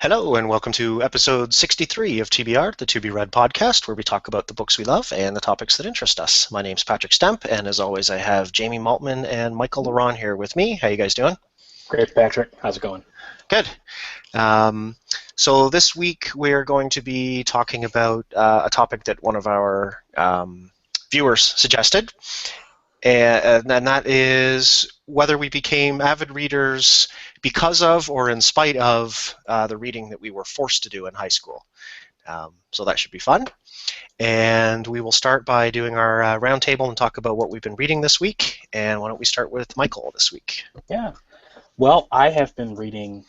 Hello, and welcome to episode 63 of TBR, the To Be Read podcast, where we talk about the books we love and the topics that interest us. My name's Patrick Stemp, and as always, I have Jamie Maltman and Michael Ronn here with me. How you guys doing? Great, Patrick. How's it going? Good. Um, so this week we're going to be talking about a topic that one of our viewers suggested, and that is whether we became avid readers because of or in spite of the reading that we were forced to do in high school. So that should be fun. And we will start by doing our roundtable and talk about what we've been reading this week. And why don't we start with Michael this week? Yeah. Well, I have been reading.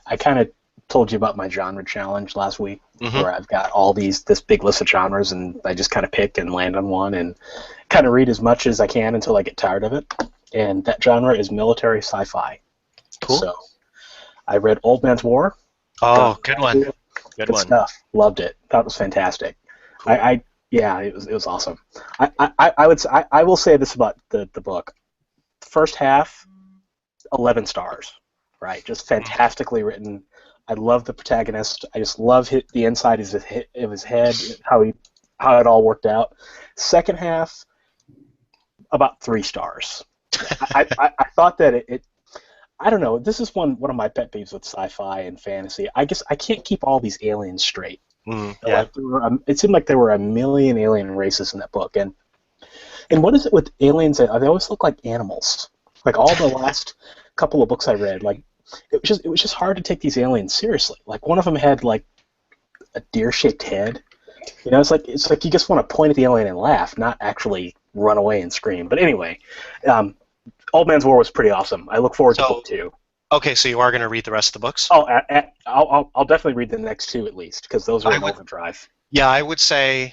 I kind of told you about my genre challenge last week, where I've got this big list of genres, and I just kind of pick and land on one and kind of read as much as I can until I get tired of it. And that genre is military sci-fi. Cool. So I read Old Man's War. Oh, good one. Good stuff. Loved it. Thought it was fantastic. Cool. Yeah, it was awesome. I will say this about the book. First half, 11 stars. Right, just fantastically written. I love the protagonist. I just love the inside of his head, how it all worked out. Second half, about 3 stars. I thought that it I don't know. This is one of my pet peeves with sci-fi and fantasy. I guess I can't keep all these aliens straight. Yeah. Like it seemed like there were a million alien races in that book, and what is it with aliens? They always look like animals. Like all the last couple of books I read, like it was just hard to take these aliens seriously. Like one of them had like a deer-shaped head. You know, it's like you just want to point at the alien and laugh, not actually run away and scream. But anyway, Old Man's War was pretty awesome. I look forward to book 2. Okay, so you are going to read the rest of the books? Oh, I'll definitely read the next 2 at least, because those are in overdrive. Yeah, I would say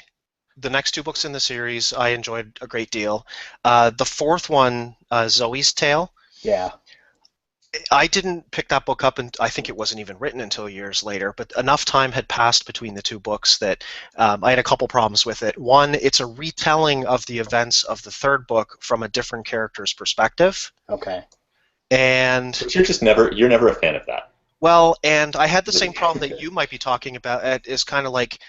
the next 2 books in the series I enjoyed a great deal. The fourth one, Zoe's Tale. Yeah. I didn't pick that book up, and I think it wasn't even written until years later, but enough time had passed between the 2 books that I had a couple problems with it. One, it's a retelling of the events of the 3rd book from a different character's perspective. Okay. And but you're never a fan of that. Well, and I had the same problem that you might be talking about, is kind of like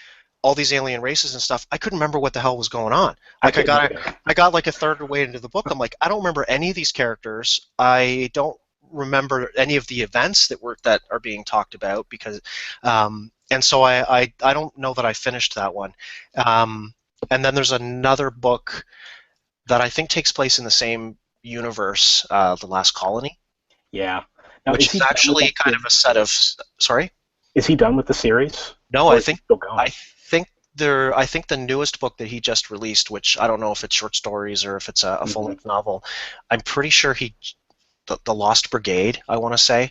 all these alien races and stuff. I couldn't remember what the hell was going on. Like I got like a third of the way into the book. I'm like, I don't remember any of these characters. I don't remember any of the events that are being talked about, because and so I don't know that I finished that one. And then there's another book that I think takes place in the same universe, The Last Colony. Yeah. Now, which is actually kind of a set of... Sorry? Is he done with the series? No, I think the newest book that he just released, which I don't know if it's short stories or if it's a full-length novel, I'm pretty sure the Lost Brigade, I want to say,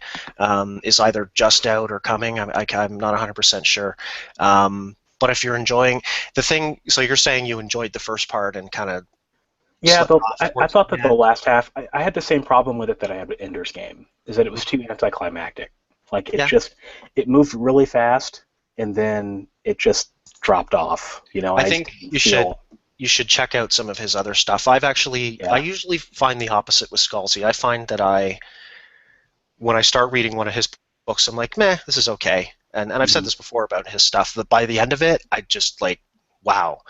is either just out or coming. I'm not 100% sure. But if you're enjoying the thing, so you're saying you enjoyed the first part and kind of... Yeah, I thought that the last half, I had the same problem with it that I had with Ender's Game, is that it was too anticlimactic. Like it moved really fast, and then it just dropped off. You know, I think you should check out some of his other stuff. I usually find the opposite with Scalzi. I find that when I start reading one of his books, I'm like, meh, this is okay. And I've said this before about his stuff, that by the end of it, I just like, wow.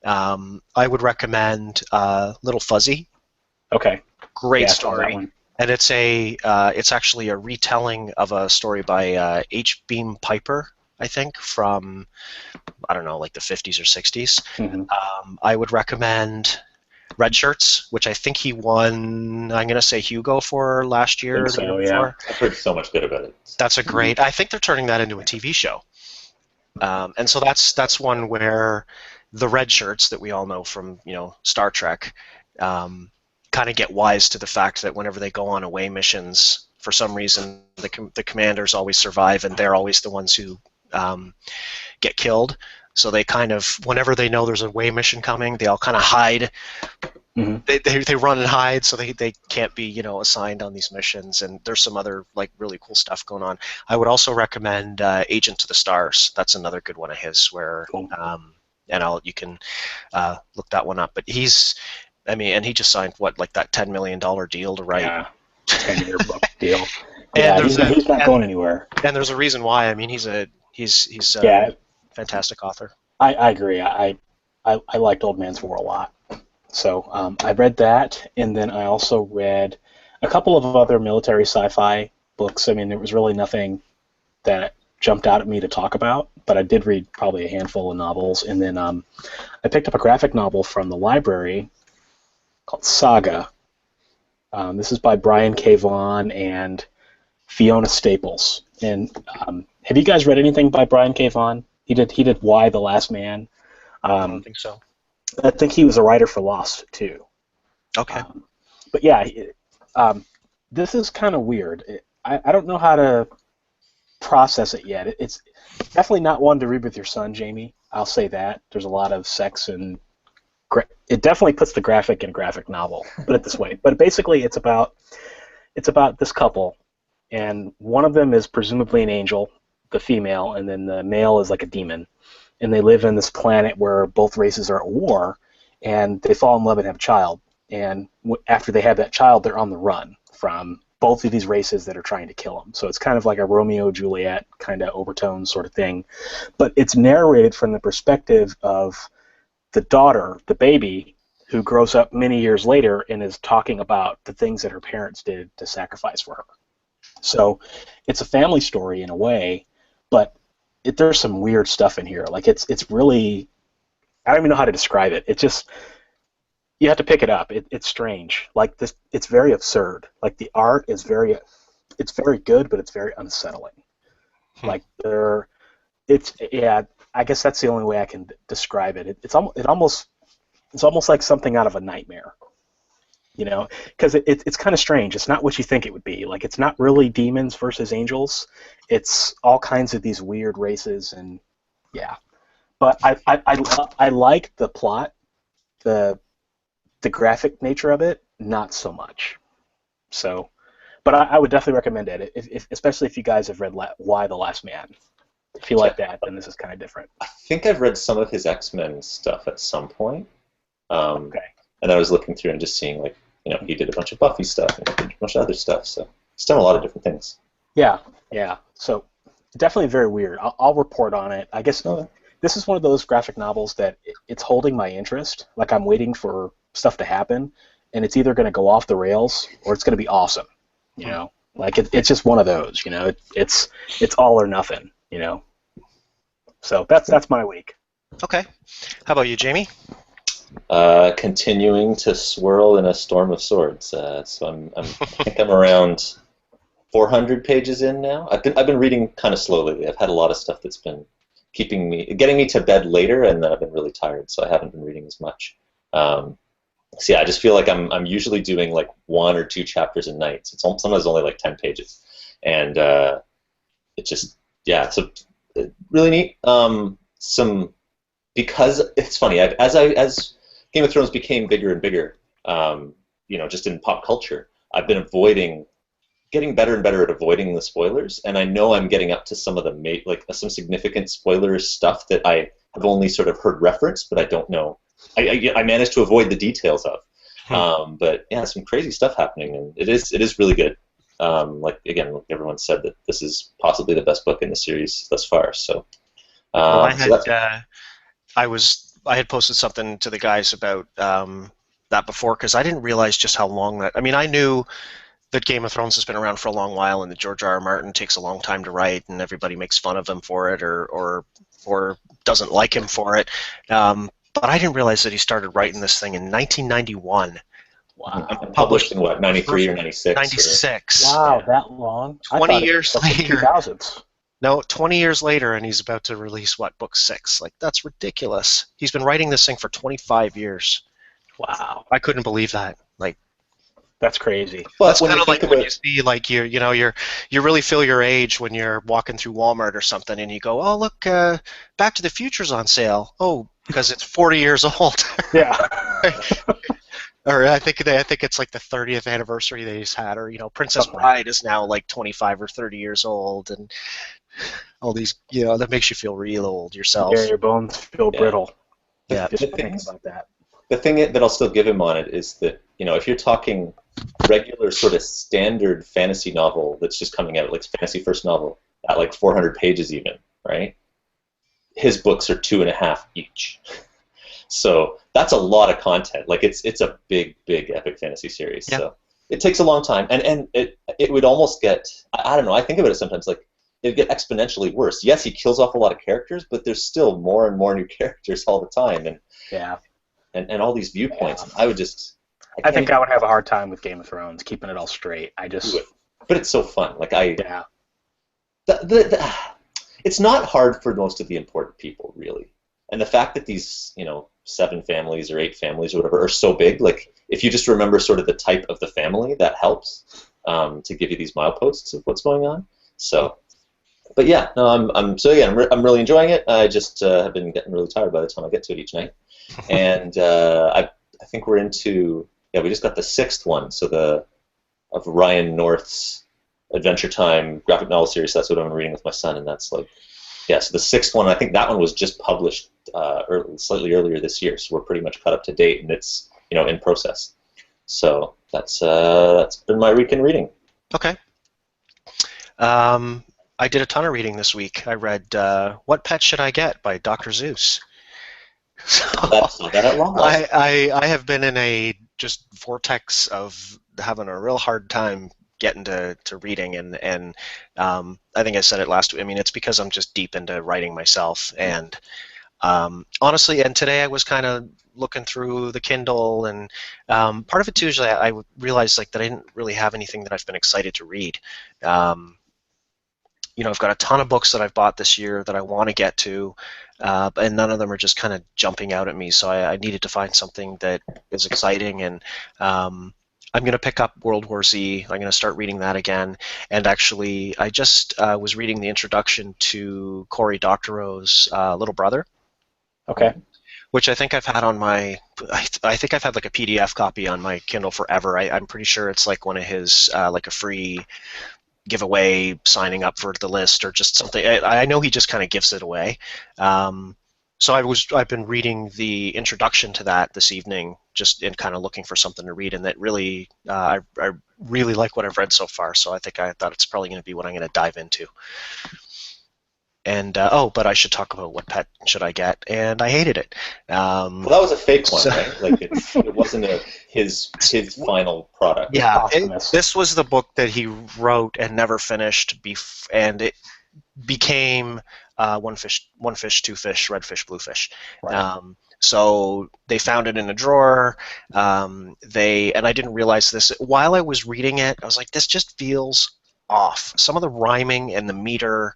I would recommend Little Fuzzy. Okay. Great story. And it's actually a retelling of a story by H. Beam Piper, I think, from, I don't know, like the 50s or 60s. I would recommend Red Shirts, which I think he won, I'm going to say Hugo for last year. So, yeah. I've heard so much good about it. That's a great, I think they're turning that into a TV show. And so that's one where the Red Shirts that we all know from, Star Trek, kind of get wise to the fact that whenever they go on away missions, for some reason the commanders always survive, and they're always the ones who get killed. So they kind of, whenever they know there's a away mission coming, they all kind of hide. They run and hide, so they can't be assigned on these missions. And there's some other like really cool stuff going on. I would also recommend Agent to the Stars. That's another good one of his where. Cool. You can look that one up. But and he just signed like that $10 million deal to write. Yeah, 10-year book deal. And Yeah, there's he's not going anywhere. and there's a reason why. I mean, he's a Yeah, fantastic author. I agree. I liked Old Man's War a lot. So I read that, and then I also read a couple of other military sci-fi books. I mean, there was really nothing that jumped out at me to talk about, but I did read probably a handful of novels, and then I picked up a graphic novel from the library called Saga. This is by Brian K. Vaughan and Fiona Staples. And have you guys read anything by Brian K. Vaughan? He did Y: The Last Man. I don't think so. I think he was a writer for Lost too. Okay. But yeah, this is kind of weird. I don't know how to process it yet. It's definitely not one to read with your son, Jamie. I'll say that. There's a lot of sex and it definitely puts the graphic in a graphic novel. Put it this way. But basically, it's about this couple, and one of them is presumably an angel, the female, and then the male is like a demon. And they live in this planet where both races are at war, and they fall in love and have a child. And after they have that child, they're on the run from both of these races that are trying to kill them. So it's kind of like a Romeo Juliet kind of overtone sort of thing. But it's narrated from the perspective of the daughter, the baby, who grows up many years later and is talking about the things that her parents did to sacrifice for her. So it's a family story in a way, but there's some weird stuff in here. Like it's really, I don't even know how to describe it. It's just, you have to pick it up. It's strange. Like this, it's very absurd. Like the art is it's very good, but it's very unsettling. Like I guess that's the only way I can describe it. It's almost like something out of a nightmare. You know, because it's kind of strange. It's not what you think it would be. Like, it's not really demons versus angels. It's all kinds of these weird races, and yeah. But I like the plot, the graphic nature of it, not so much. So, but I would definitely recommend it, especially if you guys have read Y: The Last Man. If you like that, then this is kind of different. I think I've read some of his X-Men stuff at some point. Okay. And I was looking through and just seeing, like, you know, he did a bunch of Buffy stuff and he did a bunch of other stuff. So he's done a lot of different things. Yeah. So definitely very weird. I'll report on it. I guess this is one of those graphic novels that it's holding my interest. Like, I'm waiting for stuff to happen, and it's either going to go off the rails or it's going to be awesome. You know, like it's just one of those. You know, it's all or nothing. You know. So that's my week. Okay. How about you, Jamie? Continuing to swirl in a storm of swords. So I think I'm around 400 pages in now. I've been reading kind of slowly. I've had a lot of stuff that's been getting me to bed later, and then I've been really tired, so I haven't been reading as much. So yeah, I just feel like I'm usually doing like 1 or 2 chapters a night. So it's sometimes only like 10 pages, and it just so really neat. Because it's funny, as Game of Thrones became bigger and bigger, you know, just in pop culture, I've been getting better and better at avoiding the spoilers, and I know I'm getting up to some of the some significant spoiler stuff that I have only sort of heard referenced, but I don't know. I managed to avoid the details of. But yeah, some crazy stuff happening, and it is really good. Like everyone said, that this is possibly the best book in the series thus far. So, Well, I had posted something to the guys about that before, because I didn't realize just how long that. I mean, I knew that Game of Thrones has been around for a long while, and that George R. R. Martin takes a long time to write, and everybody makes fun of him for it, or doesn't like him for it. But I didn't realize that he started writing this thing in 1991. Wow. Published in what, 93 or 96? 96. Wow, that long? 20 years later. 2000s. No, 20 years later, and he's about to release, book 6. Like, that's ridiculous. He's been writing this thing for 25 years. Wow. I couldn't believe that. Like, that's crazy. That's kind of like when you see, like, you really feel your age when you're walking through Walmart or something, and you go, oh, look, Back to the Future's on sale. Oh, because it's 40 years old. Yeah. Or I think it's like the 30th anniversary they just had, or Princess Bride is now like 25 or 30 years old, and all these, that makes you feel real old yourself. Yeah, your bones feel brittle. Yeah. Just thinking about that. The thing that I'll still give him on it is that, if you're talking regular sort of standard fantasy novel that's just coming out, like fantasy first novel, at like 400 pages even, right? His books are 2.5 each. So that's a lot of content. Like it's a big, big epic fantasy series. Yeah. So it takes a long time, and it would almost get, I don't know, I think of it as sometimes like it'd get exponentially worse. Yes, he kills off a lot of characters, but there's still more and more new characters all the time, and Yeah. and all these viewpoints. Yeah. And I would just, I think I would have a hard time with Game of Thrones keeping it all straight. I just do it. But it's so fun. Like I, yeah. it's not hard for most of the important people, really. And the fact that these, 7 families or 8 families or whatever are so big, like if you just remember sort of the type of the family, that helps to give you these mileposts of what's going on. So, but yeah, no, I'm really enjoying it. I just have been getting really tired by the time I get to it each night, and I think we're into we just got the 6th one, so of Ryan North's Adventure Time graphic novel series. That's what I'm reading with my son, and that's like, so the 6th one, I think that one was just published slightly earlier this year, so we're pretty much caught up to date, and it's in process. So that's been my weekend reading. Okay. I did a ton of reading this week. I read What Pet Should I Get by Dr. Zeus. That's not that at long last. I have been in a just vortex of having a real hard time getting to reading, and I think I said it last week. I mean, it's because I'm just deep into writing myself, and honestly, and today I was kind of looking through the Kindle, and part of it too is I realized like that I didn't really have anything that I've been excited to read. I've got a ton of books that I've bought this year that I want to get to, and none of them are just kind of jumping out at me. So I needed to find something that is exciting, and I'm going to pick up World War Z. I'm going to start reading that again. And actually, I just was reading the introduction to Cory Doctorow's little brother. Okay. Which I think I've had on my, I think I've had like a PDF copy on my Kindle forever. I'm pretty sure it's like one of his, like a free giveaway, signing up for the list or just something. I know he just kind of gives it away. So I've been reading the introduction to that this evening, just in kind of looking for something to read, and that really, I really like what I've read so far. So I thought it's probably going to be what I'm going to dive into. And but I should talk about What Pet Should I Get, and I hated it. Well, that was a fake one, right? Like it wasn't his final product. Yeah, this was the book that he wrote and never finished, and it became one fish, two fish, red fish, blue fish. Right. So they found it in a drawer. And I didn't realize this while I was reading it. I was like, this just feels off. Some of the rhyming and the meter.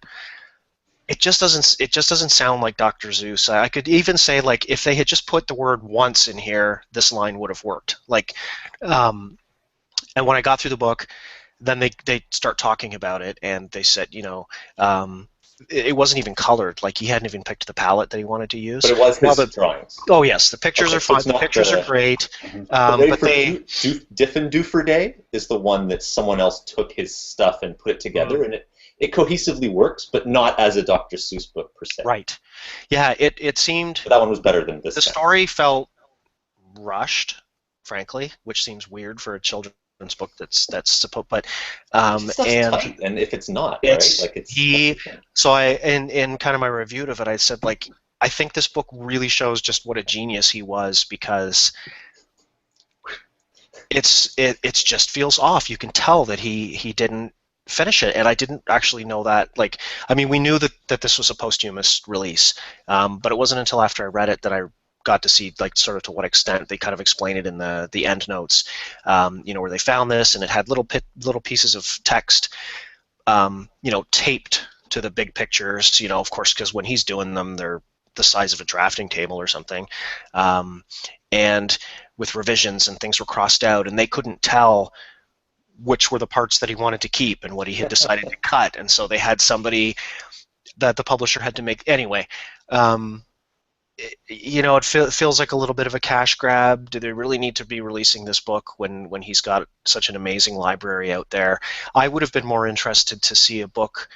It just doesn't sound like Dr. Zeus. I could even say, like, if they had just put the word once in here, this line would have worked. Like, and when I got through the book, then they start talking about it, and they said, it wasn't even colored. Like, he hadn't even picked the palette that he wanted to use. But it was his drawings. Oh yes, the pictures are fine. The pictures are great. But Diffendufer Day is the one that someone else took his stuff and put it together, and it cohesively works, but not as a Dr. Seuss book per se. Right. Yeah, it seemed... But that one was better than this. The story felt rushed, frankly, which seems weird for a children's book that's supposed... But, and tight, and if it's not, right? Like So in kind of my review of it, I said, like, I think this book really shows just what a genius he was, because it just feels off. You can tell that he didn't finish it, and I didn't actually know that. Like, I mean, we knew that this was a posthumous release, but it wasn't until after I read it that I got to see, like, sort of to what extent they kind of explain it in the end notes, where they found this, and it had little pieces of text, taped to the big pictures, of course, because when he's doing them, they're the size of a drafting table or something, and with revisions, and things were crossed out, and they couldn't tell which were the parts that he wanted to keep and what he had decided to cut, and so they had somebody that the publisher had to make anyway. It feels like a little bit of a cash grab. Do they really need to be releasing this book when he's got such an amazing library out there? I would have been more interested to see a book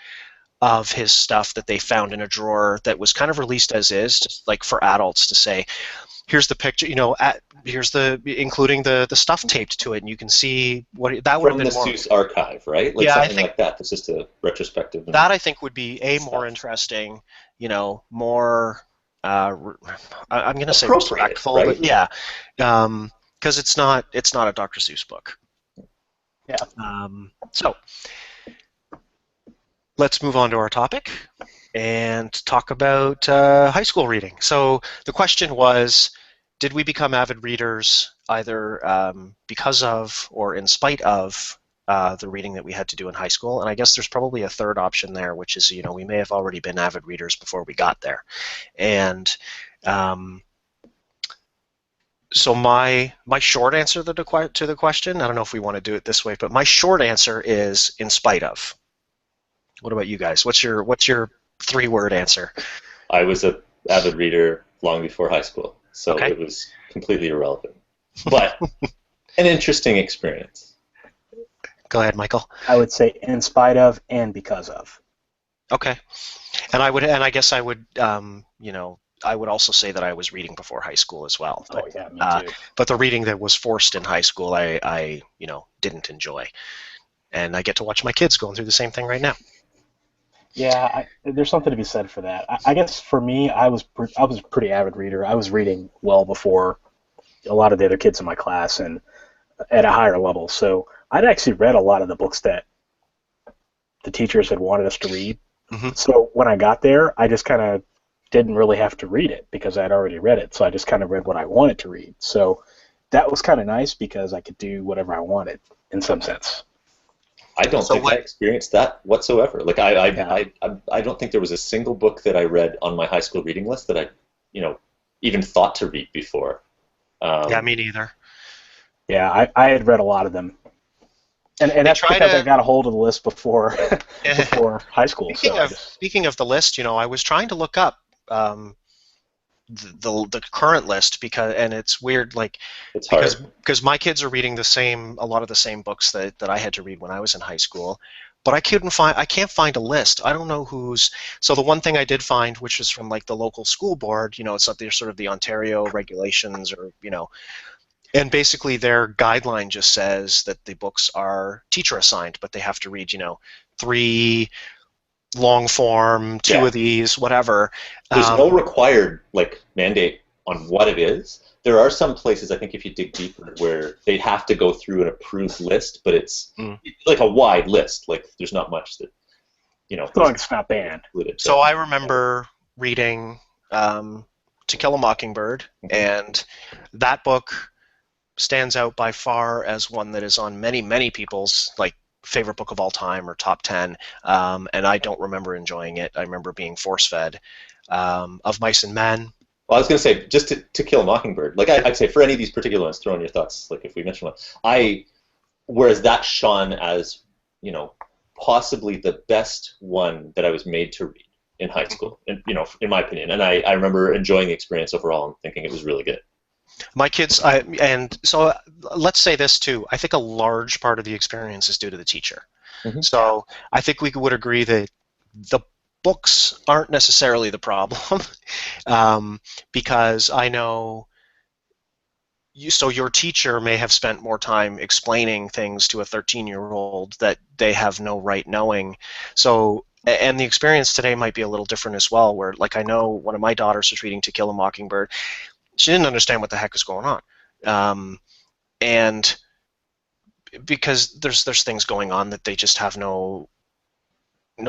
of his stuff that they found in a drawer that was kind of released as is, just like for adults, to say, here's the picture, here's including the stuff taped to it, and you can see what that would have From been the more. Seuss archive, right? Like Yeah, I something think like that. That's just a retrospective and that I think would be more stuff. interesting, more. I'm going to say Appropriate, respectful, right? but yeah, because it's not a Dr. Seuss book. Yeah. So let's move on to our topic and talk about high school reading. So the question was, did we become avid readers either because of or in spite of the reading that we had to do in high school? And I guess there's probably a third option there, which is, we may have already been avid readers before we got there. And so my short answer to the question, I don't know if we want to do it this way, but my short answer is in spite of. What about you guys? What's your 3-word answer? I was an avid reader long before high school, so Okay. it was completely irrelevant. But an interesting experience. Go ahead, Michael. I would say in spite of and because of. Okay. And I guess I would, I would also say that I was reading before high school as well. But, Oh yeah, me too. But the reading that was forced in high school, I didn't enjoy. And I get to watch my kids going through the same thing right now. Yeah, there's something to be said for that. I guess for me, I was a pretty avid reader. I was reading well before a lot of the other kids in my class and at a higher level. So I'd actually read a lot of the books that the teachers had wanted us to read. Mm-hmm. So when I got there, I just kind of didn't really have to read it because I'd already read it. So I just kind of read what I wanted to read. So that was kind of nice because I could do whatever I wanted in some sense. I don't think I experienced that whatsoever. Like I don't think there was a single book that I read on my high school reading list that I, even thought to read before. Yeah, me neither. Yeah, I had read a lot of them, and that's because I got a hold of the list before before high school. Speaking of the list, I was trying to look up the current list and it's weird, it's hard because my kids are reading a lot of the same books that I had to read when I was in high school, but I can't find a list. I don't know who's. So the one thing I did find, which is from the local school board, it's not sort of the Ontario regulations or and basically their guideline just says that the books are teacher assigned, but they have to read 3 long form, 2 of these, whatever. There's no required mandate on what it is. There are some places, I think, if you dig deeper, where they'd have to go through an approved list, but it's like a wide list. Like there's not much that it's not banned. So I remember reading To Kill a Mockingbird, and that book stands out by far as one that is on many people's favorite book of all time or top 10, and I don't remember enjoying it. I remember being force-fed. Of Mice and Men. Well, I was going to say, just to Kill a Mockingbird, I'd say for any of these particular ones, throw in your thoughts, if we mention one. Whereas that shone as, possibly the best one that I was made to read in high school, in my opinion. And I remember enjoying the experience overall and thinking it was really good. My kids, and so let's say this too, I think a large part of the experience is due to the teacher. Mm-hmm. So I think we would agree that the books aren't necessarily the problem, because I know your teacher may have spent more time explaining things to a 13-year-old that they have no right knowing. So, and the experience today might be a little different as well, where I know one of my daughters was reading To Kill a Mockingbird. She didn't understand what the heck was going on, and because there's things going on that they just have no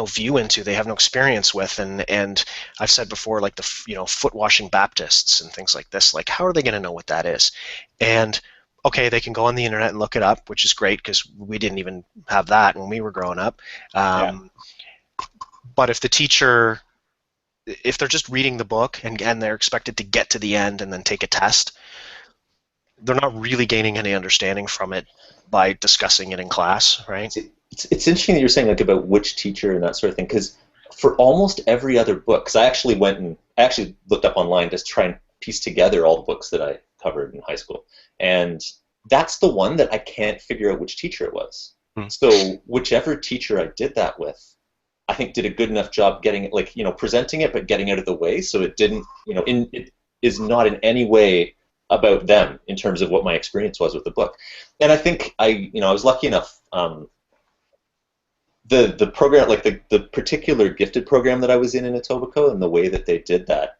view into, they have no experience with, and I've said before, the foot washing Baptists and things like this, how are they going to know what that is? And okay, they can go on the internet and look it up, which is great because we didn't even have that when we were growing up. But if they're just reading the book and they're expected to get to the end and then take a test, they're not really gaining any understanding from it by discussing it in class, right? It's interesting that you're saying about which teacher and that sort of thing, because for almost every other book, because I actually looked up online just to try and piece together all the books that I covered in high school, and that's the one that I can't figure out which teacher it was. So whichever teacher I did that with, I think did a good enough job getting it, presenting it, but getting out of the way, so it didn't, it is not in any way about them in terms of what my experience was with the book. And I think I was lucky enough. The program, like the particular gifted program that I was in Etobicoke, and the way that they did that,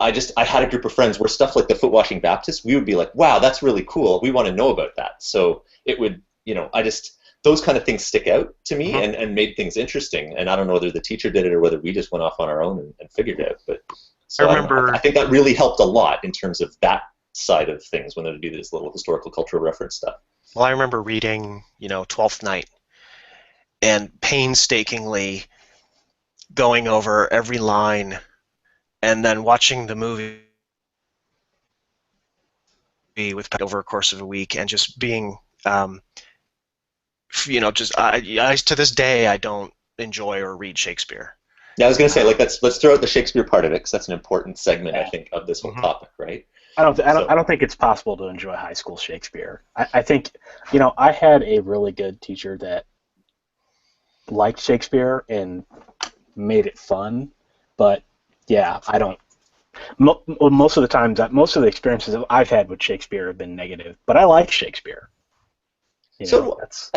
I had a group of friends where stuff like the foot washing Baptist, we would be like, wow, that's really cool. We want to know about that. So it would, those kind of things stick out to me and made things interesting. And I don't know whether the teacher did it or whether we just went off on our own and figured it out. But so I think that really helped a lot in terms of that side of things when they would do this little historical cultural reference stuff. Well, I remember reading, Twelfth Night and painstakingly going over every line and then watching the movie with over a course of a week and just being, just I to this day I don't enjoy or read Shakespeare. Yeah, I was going to say, let's throw out the Shakespeare part of it, because that's an important segment, I think, of this whole topic, right? I don't think it's possible to enjoy high school Shakespeare. I think, I had a really good teacher that liked Shakespeare and made it fun, but yeah, I don't. Most of the times, most of the experiences I've had with Shakespeare have been negative, but I like Shakespeare. That's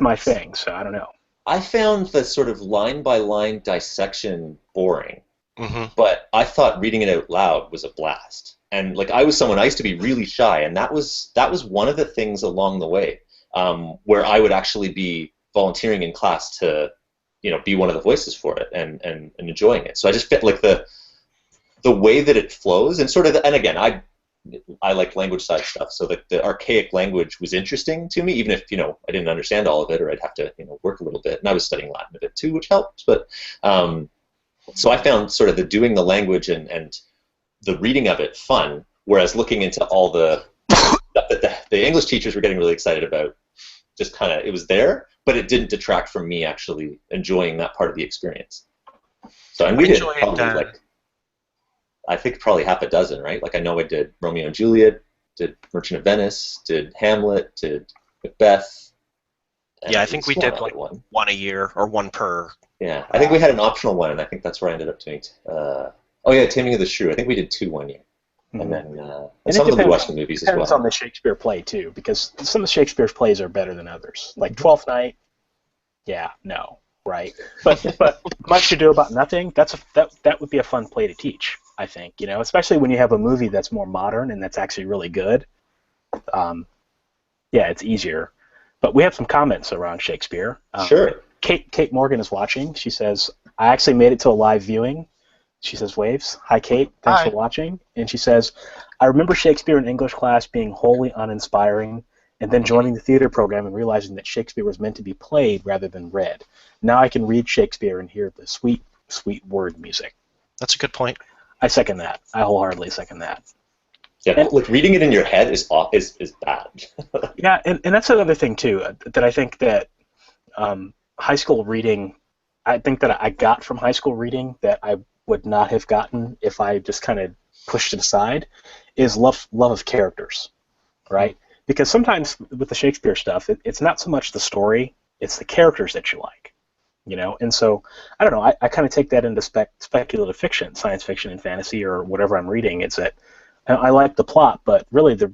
my thing. So I don't know. I found the sort of line-by-line dissection boring, but I thought reading it out loud was a blast. And I used to be really shy, and that was one of the things along the way where I would actually be volunteering in class to, be one of the voices for it and enjoying it. So I just fit the way that it flows and and again, I like language side stuff, so the archaic language was interesting to me, even if I didn't understand all of it, or I'd have to work a little bit. And I was studying Latin a bit too, which helped. But so I found sort of the doing the language and the reading of it fun, whereas looking into all the stuff that the English teachers were getting really excited about, just kind of, it was there, but it didn't detract from me actually enjoying that part of the experience. So, and we did probably I think probably half a dozen, right? I know I did Romeo and Juliet, did Merchant of Venice, did Hamlet, did Macbeth. Yeah, I think we did one a year or one per. Yeah, I think we had an optional one, and I think that's where I ended up doing. Taming of the Shrew. I think we did 2 1 year, and then some of them we watched the movies as well. It depends on the Shakespeare play too, because some of Shakespeare's plays are better than others. Like Twelfth Night, yeah, no, right? But Much Ado About Nothing. That would be a fun play to teach. I think, especially when you have a movie that's more modern and that's actually really good. It's easier. But we have some comments around Shakespeare. Sure. Kate Morgan is watching. She says, I actually made it to a live viewing. She says, waves. Hi, Kate. Thanks for watching. And she says, I remember Shakespeare in English class being wholly uninspiring, and then joining the theater program and realizing that Shakespeare was meant to be played rather than read. Now I can read Shakespeare and hear the sweet, sweet word music. That's a good point. I second that. I wholeheartedly second that. Yeah, reading it in your head is bad. Yeah, and that's another thing too, that I think that high school reading, I think that I got from high school reading that I would not have gotten if I just kind of pushed it aside, is love of characters, right? Because sometimes with the Shakespeare stuff, it's not so much the story, it's the characters that you like. And so I don't know. I kind of take that into speculative fiction, science fiction, and fantasy, or whatever I'm reading. It's that I like the plot, but really the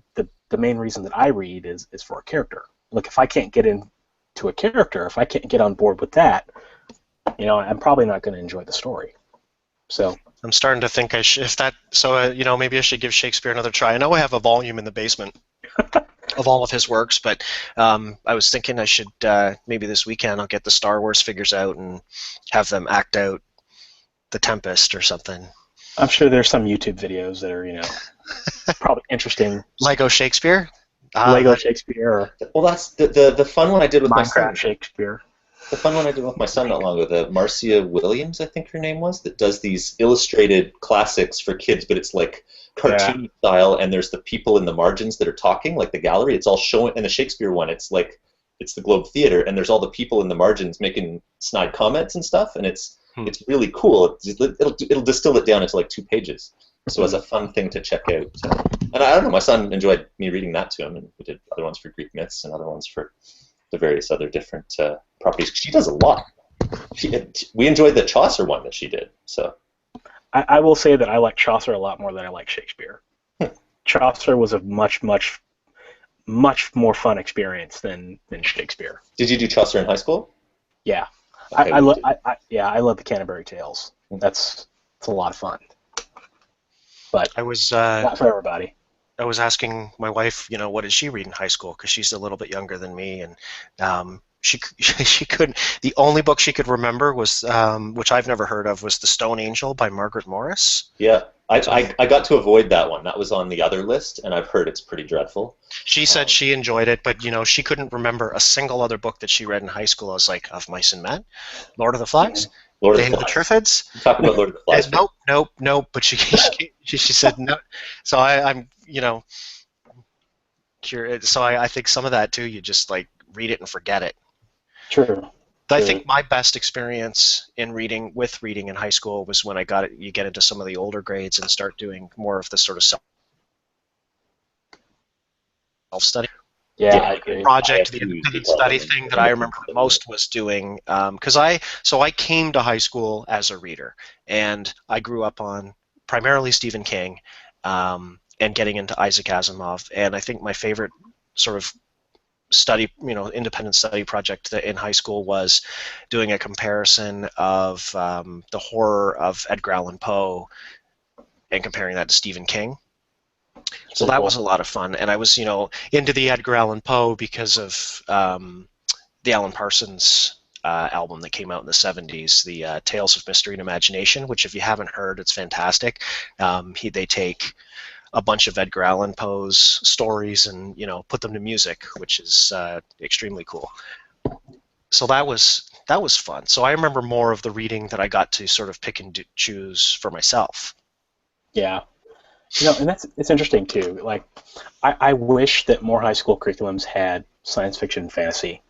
main reason that I read is for a character. If I can't get into a character, if I can't get on board with that, I'm probably not going to enjoy the story. So I'm starting to think maybe I should give Shakespeare another try. I know I have a volume in the basement of all of his works, but I was thinking I should maybe this weekend I'll get the Star Wars figures out and have them act out The Tempest or something. I'm sure there's some YouTube videos that are probably interesting. Lego Shakespeare? Lego Shakespeare. Well, that's the fun one I did with my son. Shakespeare. The fun one I did with my son not long ago, Marcia Williams, I think her name was, that does these illustrated classics for kids, but it's like cartoon style, and there's the people in the margins that are talking, like the gallery. It's all showing, and the Shakespeare one, it's the Globe Theater, and there's all the people in the margins making snide comments and stuff, and it's really cool. It'll distill it down into 2 pages. So it's a fun thing to check out. And I don't know, my son enjoyed me reading that to him, and we did other ones for Greek myths and other ones for the various other different properties. She does a lot. We enjoyed the Chaucer one that she did. So I will say that I like Chaucer a lot more than I like Shakespeare. Chaucer was a much, much, much more fun experience than Shakespeare. Did you do Chaucer in high school? Yeah, Okay, I love the Canterbury Tales. It's a lot of fun, but I was not for everybody. I was asking my wife, what did she read in high school? Because she's a little bit younger than me, and she couldn't. The only book she could remember was, which I've never heard of, was The Stone Angel by Margaret Morris. Yeah, I got to avoid that one. That was on the other list, and I've heard it's pretty dreadful. She said she enjoyed it, but she couldn't remember a single other book that she read in high school. I was like, Of Mice and Men, Lord of the Flies, Lord of Day the of the Flies. Triffids. Talk about Lord of the Flies. Nope. But she said no. So I'm curious. So I think some of that too. You just like read it and forget it. True. I think my best experience in reading in high school was when you get into some of the older grades and start doing more of the sort of self-study. Yeah, I agree. Project, the independent study thing that I remember the most was doing, because I came to high school as a reader, and I grew up on primarily Stephen King, and getting into Isaac Asimov, and I think my favorite sort of study, independent study project in high school was doing a comparison of the horror of Edgar Allan Poe and comparing that to Stephen King. So that was a lot of fun, and I was, into the Edgar Allan Poe because of the Alan Parsons album that came out in the 70s, the Tales of Mystery and Imagination, which if you haven't heard, it's fantastic. They take a bunch of Edgar Allan Poe's stories and put them to music, which is extremely cool. So that was fun. So I remember more of the reading that I got to sort of pick and choose for myself. Yeah. And it's interesting too. Like, I wish that more high school curriculums had science fiction and fantasy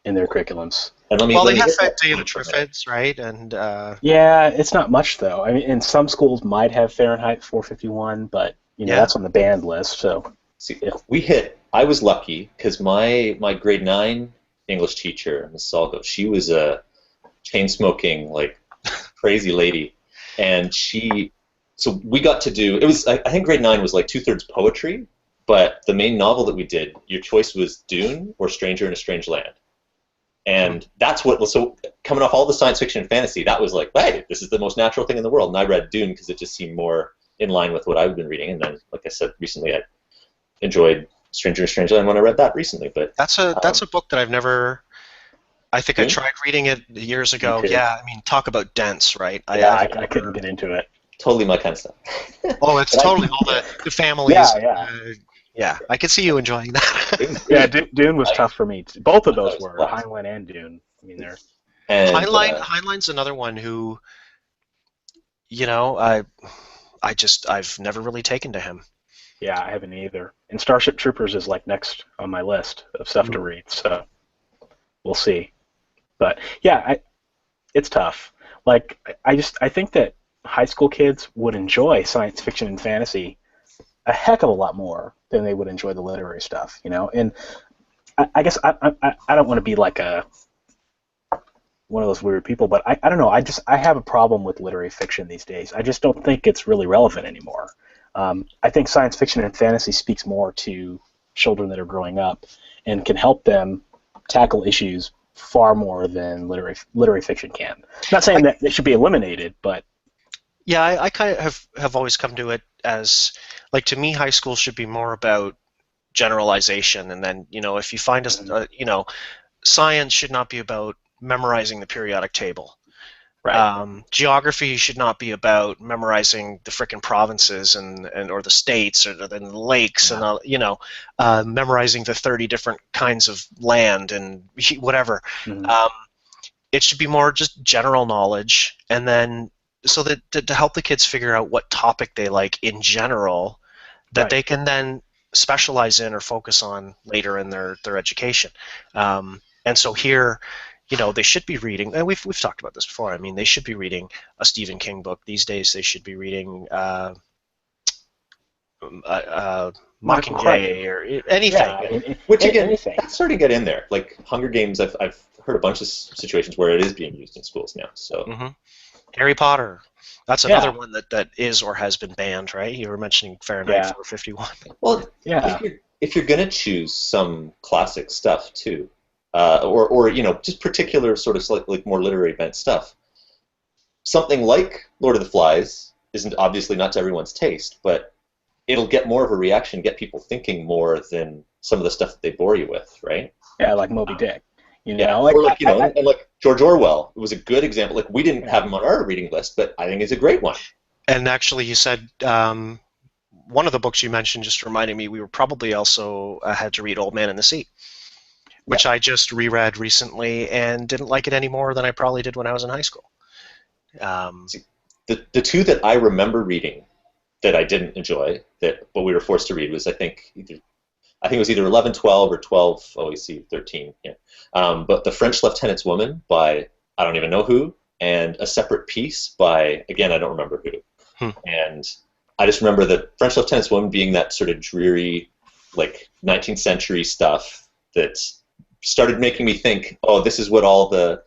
in their curriculums. And they have Day of the Triffids, right? And yeah, it's not much though. I mean, and some schools might have Fahrenheit 451, but that's on the banned list. So see, I was lucky because my grade 9 English teacher, Ms. Salgo, she was a chain smoking like crazy lady, and so we got to do, it was, I think grade 9 was like 2/3 poetry, but the main novel that we did, your choice was Dune or Stranger in a Strange Land. And that's so coming off all the science fiction and fantasy, that was like, hey, this is the most natural thing in the world. And I read Dune because it just seemed more in line with what I've been reading. And then, like I said, recently I enjoyed Stranger in a Strange Land when I read that recently. But that's a book that I've never, I think I tried reading it years ago. Yeah, I mean, talk about dense, right? Yeah, I couldn't get into it. Totally my kind of stuff. Oh, it's totally all the families. Yeah. Yeah, I could see you enjoying that. Yeah, Dune was tough for me. Both of those were, Heinlein and Dune. I mean, they're... Heinlein's another one who, I've never really taken to him. Yeah, I haven't either. And Starship Troopers is like next on my list of stuff to read, so we'll see. But yeah, it's tough. Like, I think that high school kids would enjoy science fiction and fantasy a heck of a lot more than they would enjoy the literary stuff, And I guess I don't want to be like one of those weird people, but I don't know. I have a problem with literary fiction these days. I just don't think it's really relevant anymore. I think science fiction and fantasy speaks more to children that are growing up and can help them tackle issues far more than literary fiction can. I'm not saying that it should be eliminated, but yeah, I kind of have always come to it as, like, to me, high school should be more about generalization, and then, if you find science should not be about memorizing the periodic table. right. Geography should not be about memorizing the frickin' provinces or the states or the lakes and memorizing the 30 different kinds of land and whatever. Mm-hmm. It should be more just general knowledge, and then so that to help the kids figure out what topic they like in general, that they can then specialize in or focus on later in their education. And so here, they should be reading, and we've talked about this before. I mean, they should be reading a Stephen King book these days. They should be reading Mockingjay or anything. Yeah, which again, anything. That's starting to get in there. Like Hunger Games, I've heard a bunch of situations where it is being used in schools now. So. Mm-hmm. Harry Potter. That's another Yeah, one that is or has been banned, right? You were mentioning Fahrenheit yeah, 451. Well, yeah. if you're gonna choose some classic stuff too, or just particular sort of like more literary bent stuff, something like Lord of the Flies isn't obviously not to everyone's taste, but it'll get more of a reaction, get people thinking more than some of the stuff that they bore you with, right? Yeah, like Moby Dick. Yeah, Like or like and like George Orwell was a good example. Like we didn't yeah. have him on our reading list, but I think he's a great one. And actually, you said one of the books you mentioned just reminded me we were probably also had to read Old Man and the Sea, Yeah. which I just reread recently and didn't like it any more than I probably did when I was in high school. See, the two that I remember reading that I didn't enjoy that what we were forced to read was I think it was either 11, 12, or 12 OAC 13. Yeah. But The French Lieutenant's Woman by I don't even know who, and A Separate Piece by again I don't remember who. And I just remember the French Lieutenant's Woman being that sort of dreary, like 19th century stuff that started making me think, oh, this is what all the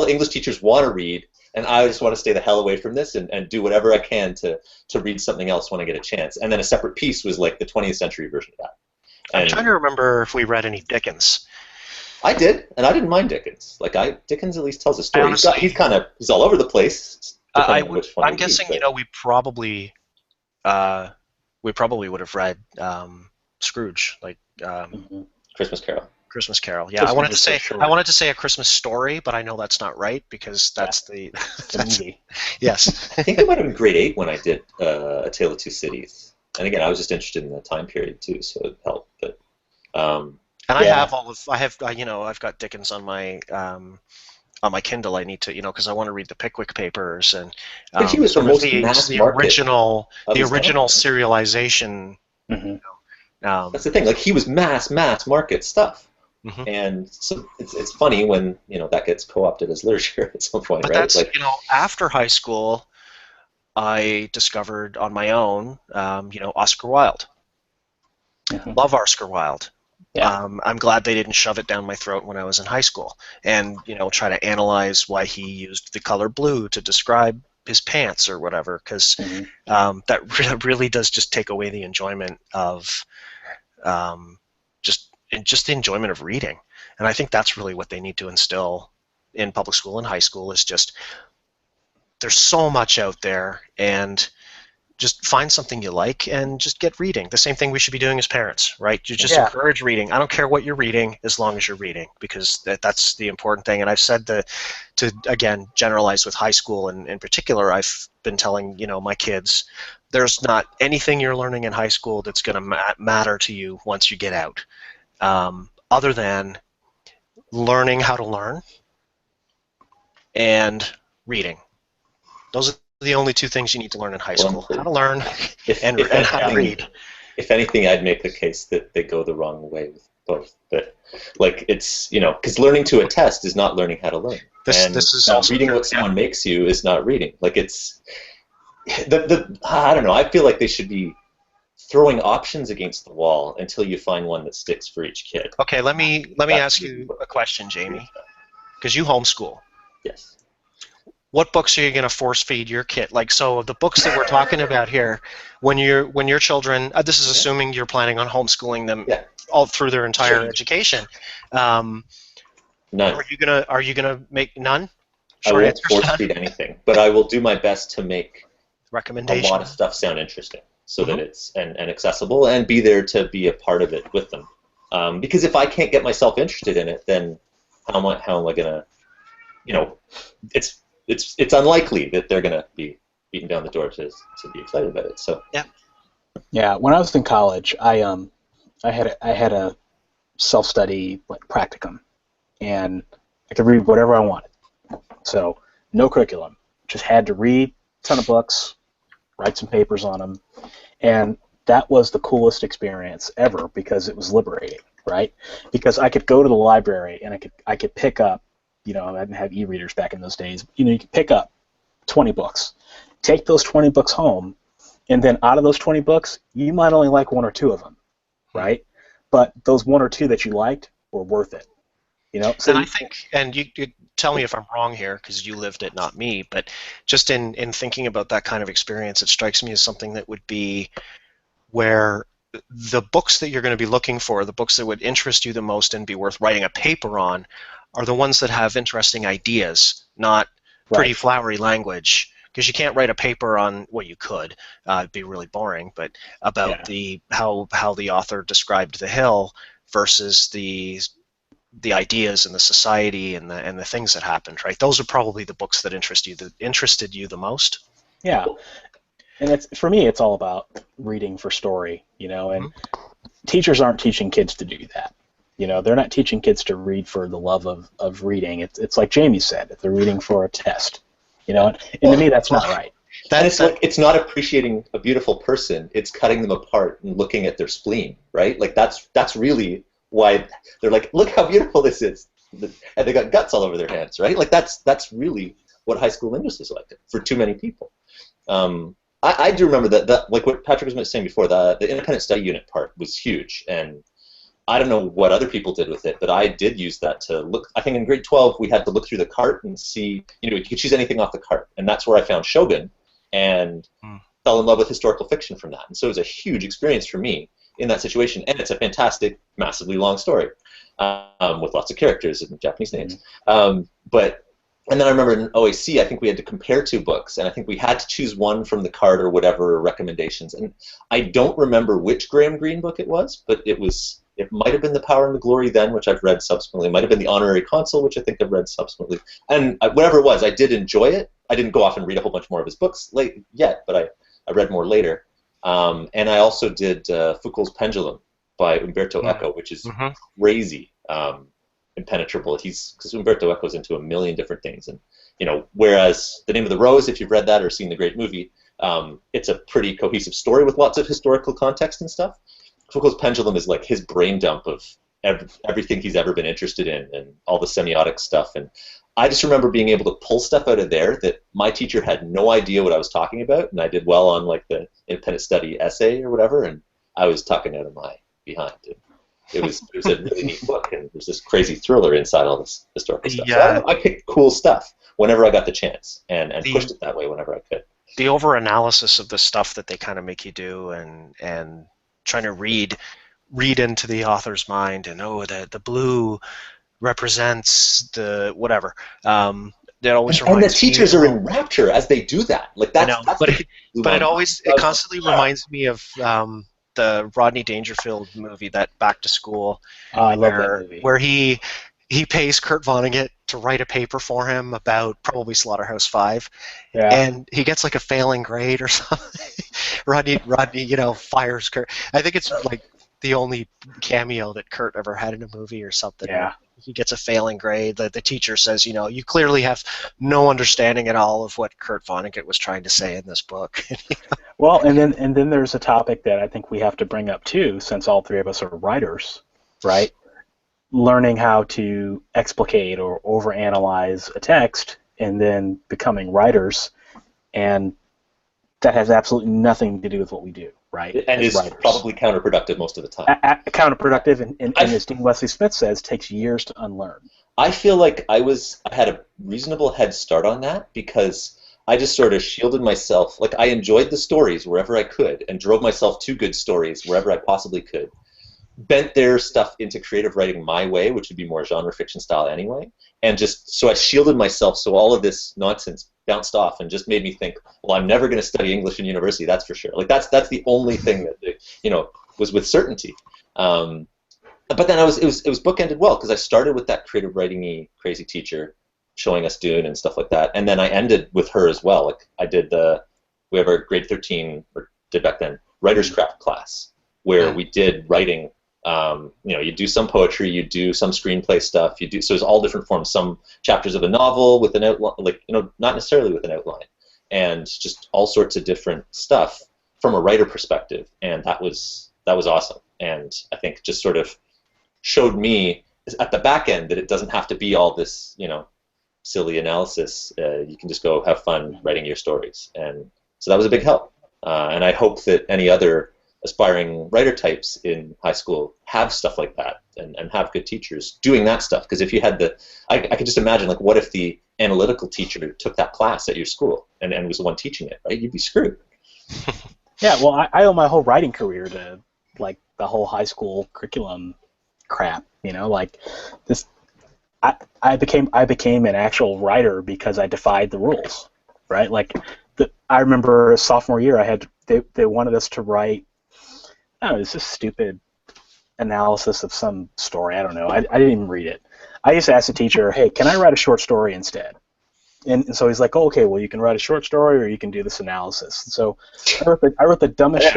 English teachers want to read, and I just want to stay the hell away from this and do whatever I can to read something else when I get a chance. And then A Separate Piece was like the 20th century version of that. I'm And trying to remember if we read any Dickens. I did, and I didn't mind Dickens. Dickens at least tells a story. Honestly, He's all over the place. Depending on which one I'm you guessing read, but we probably would have read Scrooge, like Christmas Carol. Christmas Carol. Yeah, Christmas is so short. I wanted to say A Christmas Story, but I know that's not right because that's the movie. yes. I think it might have been grade 8 when I did A Tale of Two Cities. And again, I was just interested in the time period too, so it helped. But And Yeah. I've got Dickens on my Kindle. I need to, because I want to read the Pickwick Papers and he was the some of most the mass the market original of the his time. original serialization. hmm That's the thing. Like he was mass market stuff. Mhm. And so it's funny when that gets co-opted as literature at some point, But right? that's after high school, I discovered on my own, Oscar Wilde. hmm Love Oscar Wilde. Yeah. I'm glad they didn't shove it down my throat when I was in high school and try to analyze why he used the color blue to describe his pants or whatever, because hmm that really does just take away the enjoyment of just the enjoyment of reading. And I think that's really what they need to instill in public school and high school is just there's so much out there, and just find something you like and just get reading. The same thing we should be doing as parents, right? You just Yeah. encourage reading. I don't care what you're reading as long as you're reading, because that's the important thing. And I've said to again generalize with high school, and in particular, I've been telling my kids, there's not anything you're learning in high school that's going to matter to you once you get out, other than learning how to learn and reading. Those are the only two things you need to learn in high school: how to learn and how to read. If anything, I'd make the case that they go the wrong way with both. But it's because learning to a test is not learning how to learn. This is also reading what someone makes you is not reading. Like it's I don't know. I feel like they should be throwing options against the wall until you find one that sticks for each kid. Okay, let me ask you a question, Jamie, because you homeschool. Yes. What books are you going to force feed your kid? Like, so the books that we're talking about here, when your children, this is assuming you're planning on homeschooling them all through their entire education. None. Are you gonna make none? I won't force feed anything, but I will do my best to make recommendation. A lot of stuff sound interesting, so that it's and accessible, and be there to be a part of it with them. Because if I can't get myself interested in it, then how am I gonna? It's unlikely that they're gonna be beaten down the door to be excited about it. So Yeah. When I was in college, I had a self-study practicum, and I could read whatever I wanted. So no curriculum, just had to read a ton of books, write some papers on them, and that was the coolest experience ever because it was liberating, right? Because I could go to the library and I could pick up, I didn't have e-readers back in those days. You could pick up 20 books, take those 20 books home, and then out of those 20 books, you might only like one or two of them, right? But those one or two that you liked were worth it. You know, so And I think, and you tell me if I'm wrong here, because you lived it, not me, but just in thinking about that kind of experience, it strikes me as something that would be where the books that you're going to be looking for, the books that would interest you the most and be worth writing a paper on, are the ones that have interesting ideas, not pretty right, flowery language. Because you can't write a paper on, well, you could, it'd be really boring, but about yeah. the how the author described the hill versus the ideas and the society and the things that happened, right? Those are probably the books that interested you the most. Yeah, and it's for me, it's all about reading for story, you know, and Mm-hmm. teachers aren't teaching kids to do that. You know, they're not teaching kids to read for the love of reading. It's like Jamie said, if they're reading for a test, you know, and to me, that's not right. And it's like it's not appreciating a beautiful person; it's cutting them apart and looking at their spleen, right? Like that's really why they're like, look how beautiful this is, and they got guts all over their hands, right? Like that's really what high school English is like for too many people. I do remember that like what Patrick was saying before, the independent study unit part was huge, and I don't know what other people did with it, but I did use that to look. I think in grade 12 we had to look through the cart and see, you could choose anything off the cart, and that's where I found Shogun and fell in love with historical fiction from that. And so it was a huge experience for me in that situation, and it's a fantastic, massively long story with lots of characters and Japanese names. And then I remember in OAC, I think we had to compare two books, and I think we had to choose one from the cart or whatever recommendations. And I don't remember which Graham Greene book it was, but it might have been The Power and the Glory then, which I've read subsequently. It might have been The Honorary Consul, which I think I've read subsequently. And whatever it was, I did enjoy it. I didn't go off and read a whole bunch more of his books yet, but I read more later. And I also did Foucault's Pendulum by Umberto Eco, which is crazy impenetrable. Because Umberto Eco's into a million different things. And, whereas The Name of the Rose, if you've read that or seen the great movie, it's a pretty cohesive story with lots of historical context and stuff. Foucault's Pendulum is like his brain dump of everything he's ever been interested in and all the semiotic stuff. And I just remember being able to pull stuff out of there that my teacher had no idea what I was talking about, and I did well on like the independent study essay or whatever, and I was talking out of my behind. It was a really neat book, and there's this crazy thriller inside all this historical stuff. Yeah. So I picked cool stuff whenever I got the chance, and pushed it that way whenever I could. The over-analysis of the stuff that they kind of make you do, and trying to read into the author's mind, and the blue represents the whatever. That always reminds me. And the teachers are in rapture as they do that. Like that's. I know, but it constantly reminds me of the Rodney Dangerfield movie, that Back to School. I love that movie. Where he pays Kurt Vonnegut to write a paper for him about probably Slaughterhouse-5, and he gets like a failing grade or something. Rodney, fires Kurt. I think it's like the only cameo that Kurt ever had in a movie or something. Yeah. He gets a failing grade. The teacher says, you clearly have no understanding at all of what Kurt Vonnegut was trying to say in this book. Well, and then there's a topic that I think we have to bring up too, since all three of us are writers, right? Learning how to explicate or overanalyze a text, and then becoming writers, and that has absolutely nothing to do with what we do, right? And is probably counterproductive most of the time. Counterproductive, and as Dean Wesley Smith says, takes years to unlearn. I feel like I had a reasonable head start on that because I just sort of shielded myself. Like I enjoyed the stories wherever I could and drove myself to good stories wherever I possibly could. Bent their stuff into creative writing my way, which would be more genre fiction style anyway, and so I shielded myself so all of this nonsense bounced off and just made me think, well, I'm never going to study English in university, that's for sure. Like that's the only thing that was with certainty. But then it was bookended well because I started with that creative writing-y crazy teacher showing us Dune and stuff like that, and then I ended with her as well. Like I did we have our grade 13 or did back then writer's craft class where we did writing. You do some poetry, you do some screenplay stuff, so there's all different forms. Some chapters of a novel with an outline, not necessarily with an outline, and just all sorts of different stuff from a writer perspective. And that was awesome. And I think just sort of showed me at the back end that it doesn't have to be all this, silly analysis. You can just go have fun writing your stories, and so that was a big help. And I hope that any other aspiring writer types in high school have stuff like that and have good teachers doing that stuff. Because if you had I could just imagine, like, what if the analytical teacher took that class at your school and was the one teaching it, right? You'd be screwed. Yeah, well, I owe my whole writing career to, like, the whole high school curriculum crap, like this. I became an actual writer because I defied the rules, right? Like, I remember sophomore year, they wanted us to write, I don't know, it's just stupid analysis of some story. I don't know. I didn't even read it. I used to ask the teacher, hey, can I write a short story instead? And so he's like, oh, okay, well, you can write a short story or you can do this analysis. And so I wrote the dumbest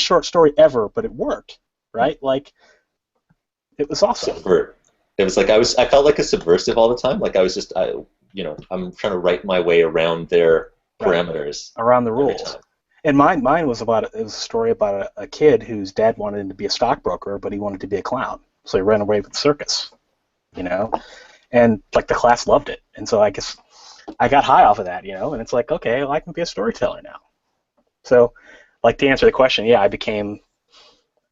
short story ever, but it worked, right? Like, it was awesome. It was like I felt like a subversive all the time. Like I was just, I'm trying to write my way around their parameters. Around the rules. And mine was a story about a kid whose dad wanted him to be a stockbroker, but he wanted to be a clown. So he ran away with the circus, And, like, the class loved it. And so I guess I got high off of that, And it's like, okay, well, I can be a storyteller now. So, like, to answer the question, yeah, I became,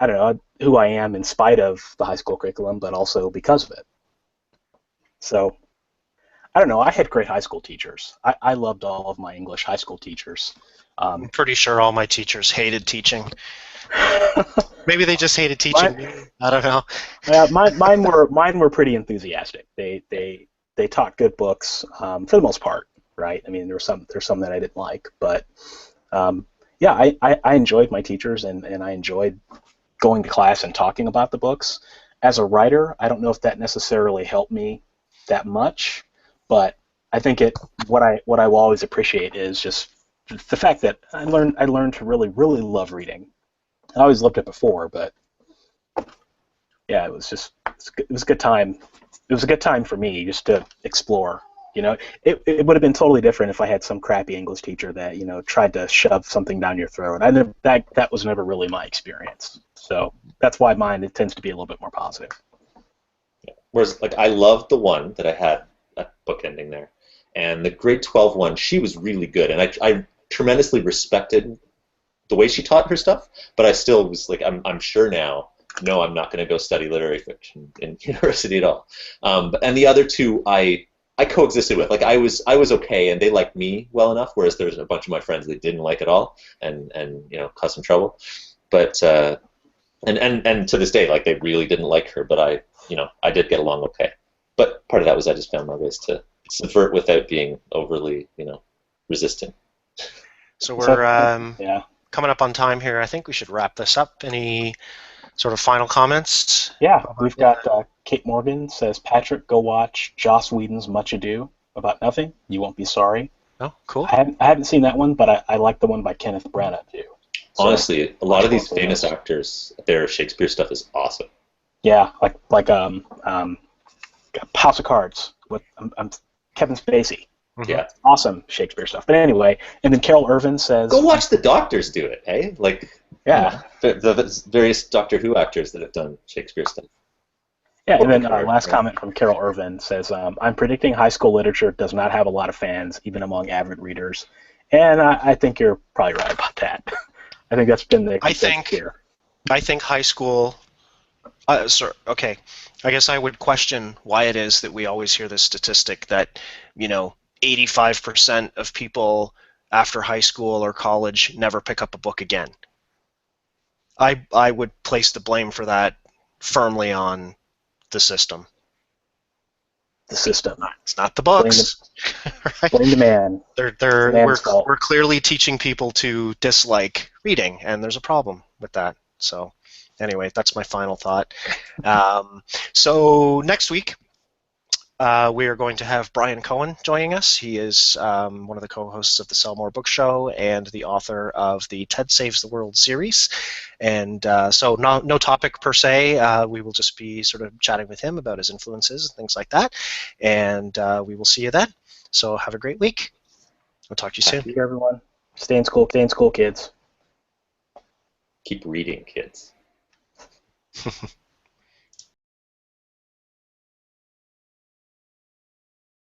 I don't know, who I am in spite of the high school curriculum, but also because of it. So, I don't know. I had great high school teachers. I loved all of my English high school teachers. I'm pretty sure all my teachers hated teaching. Maybe they just hated teaching. I don't know. Mine were pretty enthusiastic. They taught good books for the most part, right? I mean, there's some that I didn't like, but yeah, I enjoyed my teachers and I enjoyed going to class and talking about the books. As a writer, I don't know if that necessarily helped me that much, but I think what I will always appreciate is just the fact that I learned to really, really love reading. I always loved it before, but yeah, it was a good time. It was a good time for me just to explore. It would have been totally different if I had some crappy English teacher that tried to shove something down your throat. That was never really my experience. So that's why mine tends to be a little bit more positive. Yeah. Whereas, like, I loved the one that I had at book ending there, and the grade 12 one, she was really good, and I tremendously respected the way she taught her stuff, but I still was like, I'm sure now, no, I'm not going to go study literary fiction in university at all. And the other two, I coexisted with. Like, I was okay, and they liked me well enough, whereas there's a bunch of my friends that didn't like it all, and caused some trouble. But and to this day, like, they really didn't like her, but I did get along okay. But part of that was I just found my ways to subvert without being overly, resistant. So we're coming up on time here. I think we should wrap this up. Any sort of final comments? Yeah, we've got Kate Morgan says, Patrick, go watch Joss Whedon's Much Ado About Nothing. You won't be sorry. Oh, cool. I haven't seen that one, but I like the one by Kenneth Branagh too. So, honestly, a lot of these famous actors, their Shakespeare stuff is awesome. Yeah, like House of Cards with Kevin Spacey. Mm-hmm. Yeah. Awesome Shakespeare stuff. But anyway, and then Carol Irvin says, go watch the doctors do it, hey? Like, yeah, the various Doctor Who actors that have done Shakespeare stuff. Yeah, and then last comment from Carol Irvin says, I'm predicting high school literature does not have a lot of fans, even among avid readers. And I think you're probably right about that. I think that's been the consensus here. I think high school... okay. I guess I would question why it is that we always hear this statistic that, 85% of people after high school or college never pick up a book again. I would place the blame for that firmly on the system. The system. It's not the books. Blame the man. We're clearly teaching people to dislike reading, and there's a problem with that. So anyway, that's my final thought. So next week, we are going to have Brian Cohen joining us. He is one of the co-hosts of the Sell More Book Show and the author of the Ted Saves the World series. And so no topic per se. We will just be sort of chatting with him about his influences and things like that. And we will see you then. So have a great week. I'll talk to you soon. Thank you, everyone. Stay in school, kids. Keep reading, kids.